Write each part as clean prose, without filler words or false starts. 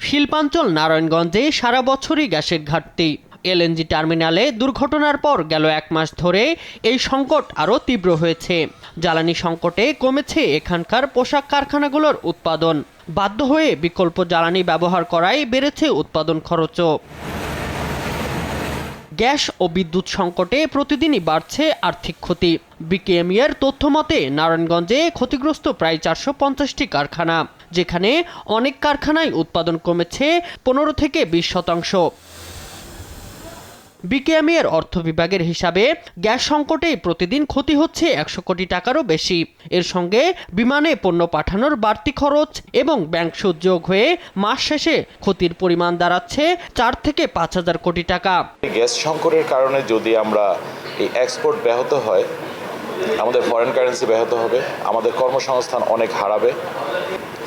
শিল্পাঞ্চল নারায়ণগঞ্জে সারা বছরই গ্যাসের ঘাটতি। এলএনজি টার্মিনালে দুর্ঘটনার পর গেল 1 মাস ধরে এই সংকট আরও তীব্র হয়েছে। জ্বালানি সংকটে কমেছে এখানকার পোশাক কারখানাগুলোর উৎপাদন। বাধ্য হয়ে বিকল্প জ্বালানি ব্যবহার করায় বেড়েছে উৎপাদন খরচও। গ্যাস ও বিদ্যুৎ সংকটে প্রতিদিনই বাড়ছে আর্থিক ক্ষতি। বিকেএমইএর তথ্য মতে নারায়ণগঞ্জে ক্ষতিগ্রস্ত প্রায় 450টি কারখানা, যেখানে অনেক কারখানায় উৎপাদন কমেছে 15 থেকে 20%। বিকেএমইএর অর্থ বিভাগের হিসাবে গ্যাস সংকটে প্রতিদিন ক্ষতি হচ্ছে 100 কোটি টাকারও বেশি। এর সঙ্গে বিমানে পণ্য পাঠানোর বাড়তি খরচ এবং ব্যাংক সুদ যোগ হয়ে মাস শেষে ক্ষতির পরিমাণ দাঁড়াচ্ছে 4 থেকে 5,000 কোটি টাকা। গ্যাস সংকটের কারণে যদি আমরা এই এক্সপোর্ট ব্যাহত হয়, আমাদের ফরেন কারেন্সি ব্যাহত হবে, আমাদের কর্মসংস্থান অনেক হারাবে।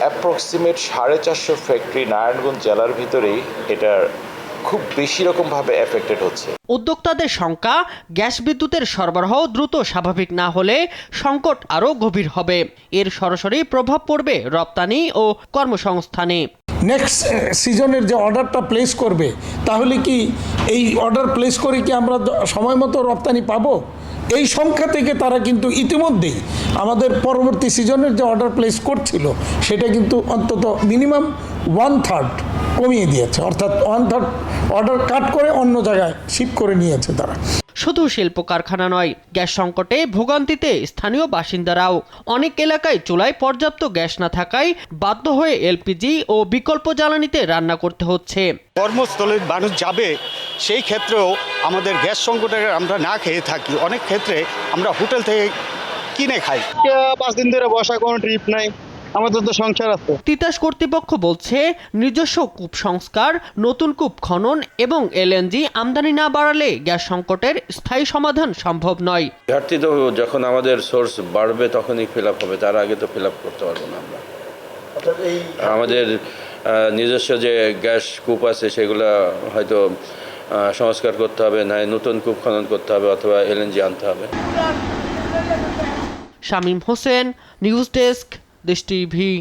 অ্যাপ্রক্সিমেট 450 ফ্যাক্টরি নারায়ণগঞ্জ জেলার ভিতরেই এটার খুব বেশি রকমভাবে এফেক্টেড হচ্ছে। উদ্যোক্তাদের শঙ্কা, গ্যাস বিদ্যুতের সরবরাহ দ্রুত স্বাভাবিক না হলে সংকট আরও গভীর হবে। এর সরাসরি প্রভাব পড়বে রপ্তানি ও কর্মসংস্থানে। নেক্সট সিজনের যে অর্ডারটা প্লেস করবে, তাহলে কি এই অর্ডার প্লেস করে কি আমরা সময় মতো রপ্তানি পাবো? এই সংখ্যা থেকে তারা কিন্তু ইতিমধ্যেই আমাদের পরবর্তী সিজনের যে অর্ডার প্লেস করছিল সেটা কিন্তু অন্তত মিনিমাম 1/3 কমিয়ে দিয়েছে, অর্থাৎ 1/3 অর্ডার কাট করে অন্য জায়গায় শিফট করে নিয়েছে তারা। শুধু শিল্প কারখানা নয়, গ্যাস সংকটে ভোগান্তিতে স্থানীয় বাসিন্দারাও। অনেক এলাকায় চুলায় পর্যাপ্ত গ্যাস না থাকায় বাধ্য হয়ে এলপিজি ও বিকল্প জ্বালানিতে রান্না করতে হচ্ছে। কর্মস্থলে মানুষ যাবে, সেই ক্ষেত্রেও আমাদের গ্যাস সংকটে আমরা না খেয়ে থাকি। অনেক ক্ষেত্রে আমরা হোটেল থেকে কিনে খাই। 5 দিন ধরে বসা, কোনো ট্রিপ নাই, আমাদের তো সংসার আছে। তিতাস কর্তৃপক্ষ বলছে, নিজস্ব কূপ সংস্কার, নতুন কূপ খনন এবং এলএনজি আমদানি না বাড়ালে গ্যাস সংকটের স্থায়ী সমাধান সম্ভব নয়। ঘাটতি তো যখন আমাদের সোর্স বাড়বে তখনই ফিল আপ হবে, তার আগে তো ফিল আপ করতে পারবো না আমরা। আমাদের নিজস্ব যে গ্যাস কূপ আছে সেগুলো হয়তো সংস্কার করতে হবে, না নতুন কূপ খনন করতে হবে, অথবা এলএনজি আনতে হবে। শামীম হোসেন, নিউজ ডেস্ক, দেশ টিভি।